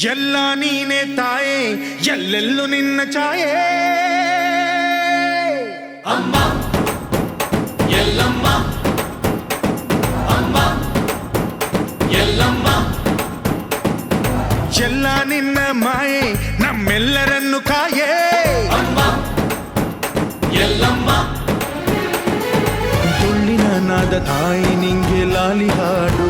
ಎಲ್ಲ ನೀನೆ ತಾಯೇ ಎಲ್ಲೆಲ್ಲೂ ನಿನ್ನ ಛಾಯೆ ಅಮ್ಮ ಎಲ್ಲಮ್ಮ ಅಮ್ಮ ಎಲ್ಲಮ್ಮ ಎಲ್ಲ ನಿನ್ನ ಮಾಯೆ ನಮ್ಮೆಲ್ಲರನ್ನು ಕಾಯೇ ಅಮ್ಮ ಎಲ್ಲಮ್ಮ ತುಳ್ಳಿನ ನಾದ ತಾಯಿ ನಿಂಗೆ ಲಾಲಿ ಹಾಡು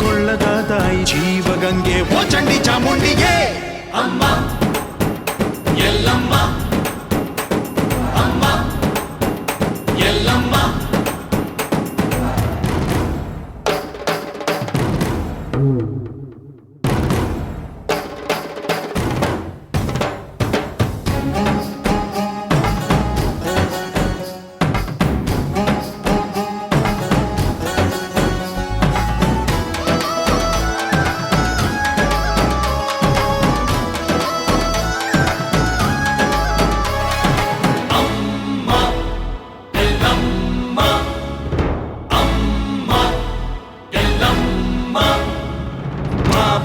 ಕೊಳ್ಳದ ತಾಯಿ ಜೀವಗಂಗೆ ಓ ಚಂಡಿ ಚಾಮುಂಡಿಗೆ ಅಮ್ಮ ಎಲ್ಲಮ್ಮ ಅಮ್ಮ ಎಲ್ಲಮ್ಮ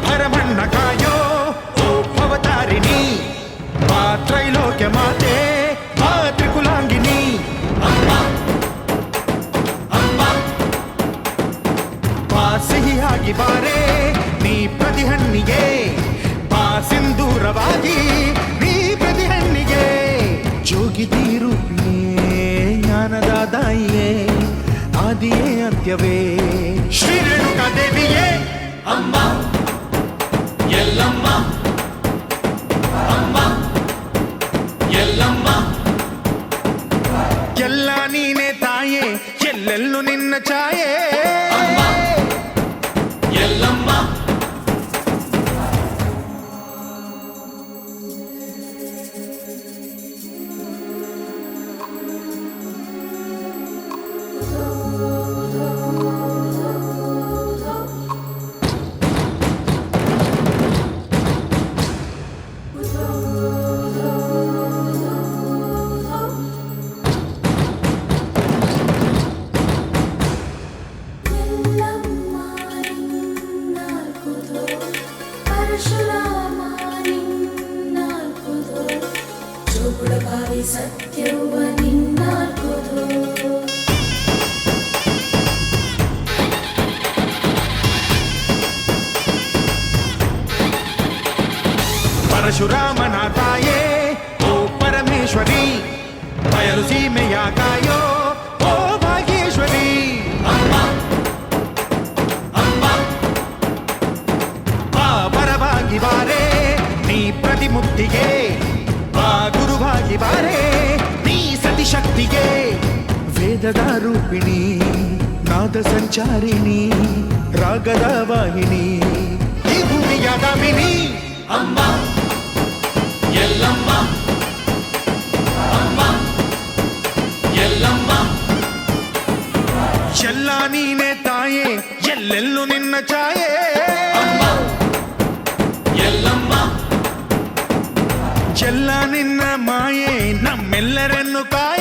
ಭರಮಣ್ಣ ಕಾಯೋ ಓ ಭವತಾರಿಣಿ ಮಾ ತ್ರೈಲೋಕ್ಯ ಮಾತೆ ಮಾ ತ್ರಿಕುಲಾಂಗಿನಿ ಅಮ್ಮ ಅಮ್ಮ ಬಾ ಸಿಹಿಯಾಗಿ ಬಾರೆ ನೀ ಪ್ರತಿ ಹಣ್ಣಿಗೆ ಬಾ ಸಿಂಧೂರವಾಗಿ ನೀ ಪ್ರತಿ ಹಣ್ಣಿಗೆ ಜೋಗಿತಿ ರೂಪಿಯೇ ಜ್ಞಾನದ ದಾಯಿಯೇ ಆದಿಯೇ ಅಂತ್ಯವೇ ಶ್ರೀ ರೇಣುಕಾ ದೇವಿಯೇ ಅಮ್ಮ ಎಲ್ಲಮ್ಮ ಅಮ್ಮ ಎಲ್ಲಮ್ಮ ಎಲ್ಲ ನೀನೆ ತಾಯೇ ಎಲ್ಲೆಲ್ಲೂ ನಿನ್ನ ಛಾಯೆ ಅಮ್ಮ ಎಲ್ಲಮ್ಮ ಸತ್ಯವ ನಿನ್ನಾಲ್ಕುದು ಪರಶುರಾಮನ ತಾಯೇ ಓ ಪರಮೇಶ್ವರಿ ಬಯಲು ಸೀಮೆಯ ಕಾಯೋ ಓ ಭಾಗ್ಯೇಶ್ವರಿ ಅಮ್ಮ ಅಮ್ಮ ಬಾ ಪರವಾಗಿ ಬಾರೆ ನೀ ಪ್ರತಿಮುಕ್ತಿಗೆ ಬಾ ಗುರುವಾಗಿ ಬಾರೆ ನೀ ಸತಿಶಕ್ತಿಗೆ ವೇದದ ರೂಪಿಣಿ ನಾದ ಸಂಚಾರಿಣಿ ರಾಗದ ವಾಹಿನಿ ಈ ಭೂಮಿಯ ದಾಮಿನಿ ಅಮ್ಮ ಎಲ್ಲಮ್ಮ ಅಮ್ಮ ಎಲ್ಲಮ್ಮ ಎಲ್ಲ ನೀನೆ ತಾಯೇ ಎಲ್ಲೆಲ್ಲೂ ನಿನ್ನ ಛಾಯೆ ಅಮ್ಮ ಎಲ್ಲಮ್ಮ ಎಲ್ಲ ನಿನ್ನ ಮಾಯೆ ನಮ್ಮೆಲ್ಲರನ್ನು ಕಾಯ